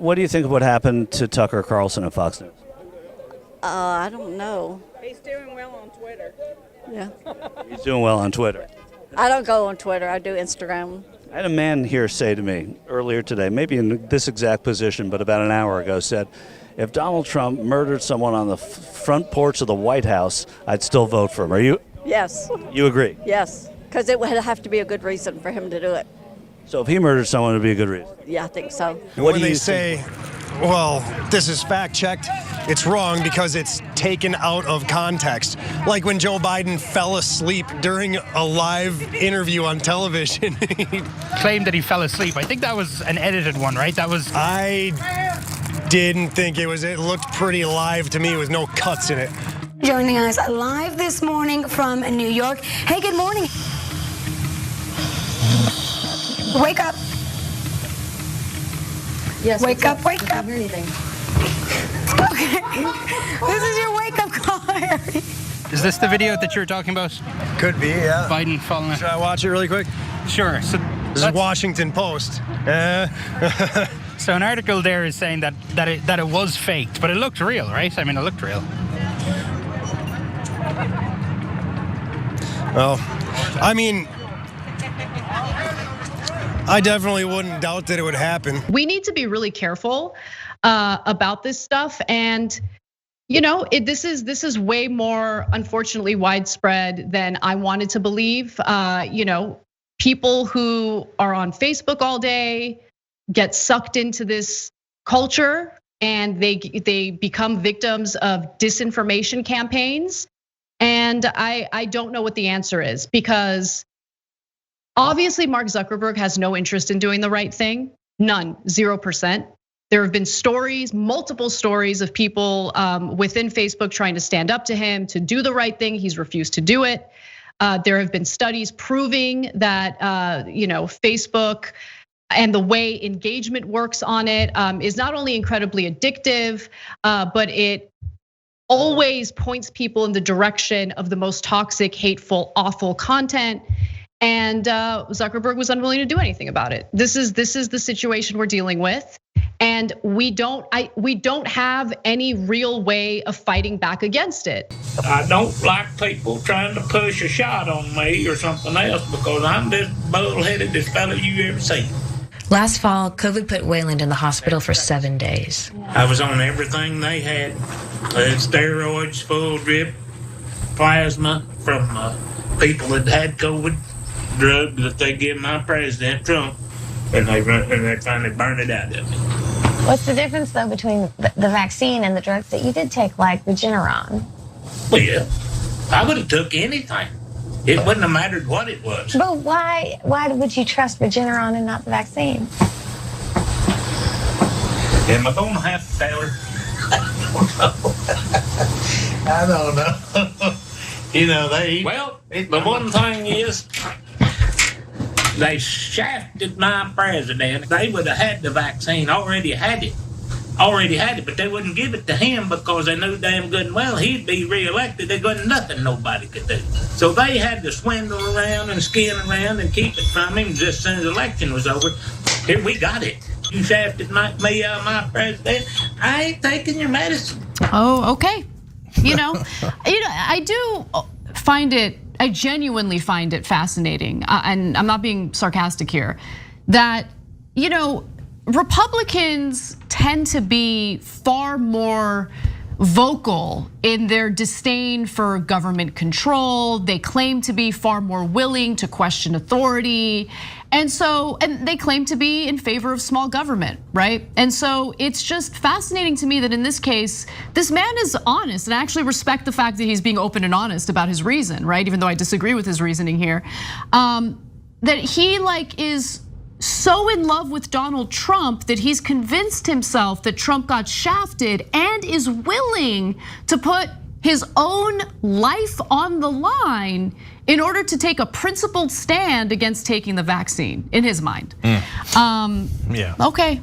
What do you think of what happened to Tucker Carlson at Fox News? I don't know. He's doing well on Twitter. Yeah. He's doing well on Twitter. I don't go on Twitter. I do Instagram. I had a man here say to me earlier today, maybe in this exact position, but about an hour ago, said, if Donald Trump murdered someone on the front porch of the White House, I'd still vote for him. Yes. You agree? Yes. Because it would have to be a good reason for him to do it. So if he murdered someone, it would be a good reason? Yeah, I think so. When they say, well, this is fact-checked, it's wrong because it's taken out of context. Like when Joe Biden fell asleep during a live interview on television. Claimed that he fell asleep. I think that was an edited one, right? I didn't think it was. It looked pretty live to me with no cuts in it. Joining us live this morning from New York. Hey, good morning. Wake up. Yes. Wake up, wake I up. can't hear anything. Okay. This is your wake-up call, Harry. Is this the video that you were talking about? Could be, yeah. Biden falling asleep. Should I watch it really quick? Sure. So This is Washington Post. So an article there is saying that it was faked, but it looked real, right? I mean, it looked real. Well, I mean, I definitely wouldn't doubt that it would happen. We need to be really careful about this stuff, and this is way more, unfortunately, widespread than I wanted to believe. People who are on Facebook all day get sucked into this culture, and they become victims of disinformation campaigns. And I don't know what the answer is, because obviously Mark Zuckerberg has no interest in doing the right thing. None, 0%. There have been stories, multiple stories of people within Facebook trying to stand up to him, to do the right thing. He's refused to do it. There have been studies proving that Facebook and the way engagement works on it is not only incredibly addictive, but it always points people in the direction of the most toxic, hateful, awful content. And Zuckerberg was unwilling to do anything about it. This is the situation we're dealing with, and we don't have any real way of fighting back against it. I don't like people trying to push a shot on me or something else, because I'm this bull-headedest fellow you ever seen. Last fall, COVID put Wayland in the hospital for 7 days. I was on everything they had. Steroids, full drip, plasma from people that had COVID, drugs that they give my president, Trump, and they finally burned it out of me. What's the difference, though, between the vaccine and the drugs that you did take, like Regeneron? Well, yeah, I would have took anything. It wouldn't have mattered what it was. But why would you trust Regeneron and not the vaccine? Am I going to have to tell her? I don't know. Well, the one thing is, they shafted my president. They would have had the vaccine, already had it, but they wouldn't give it to him because they knew damn good and well he'd be reelected. There wasn't nothing nobody could do. So they had to swindle around and skin around and keep it from him just as soon as the election was over. Here, we got it. You shafted me out of my president. I ain't taking your medicine. Oh, okay. I do find it, I genuinely find it fascinating, and I'm not being sarcastic here, that, Republicans tend to be far more vocal in their disdain for government control. They claim to be far more willing to question authority. And they claim to be in favor of small government, right? And so it's just fascinating to me that in this case, this man is honest, and I actually respect the fact that he's being open and honest about his reason, right? Even though I disagree with his reasoning here, that he is so in love with Donald Trump that he's convinced himself that Trump got shafted and is willing to put his own life on the line in order to take a principled stand against taking the vaccine, in his mind. Yeah. Okay.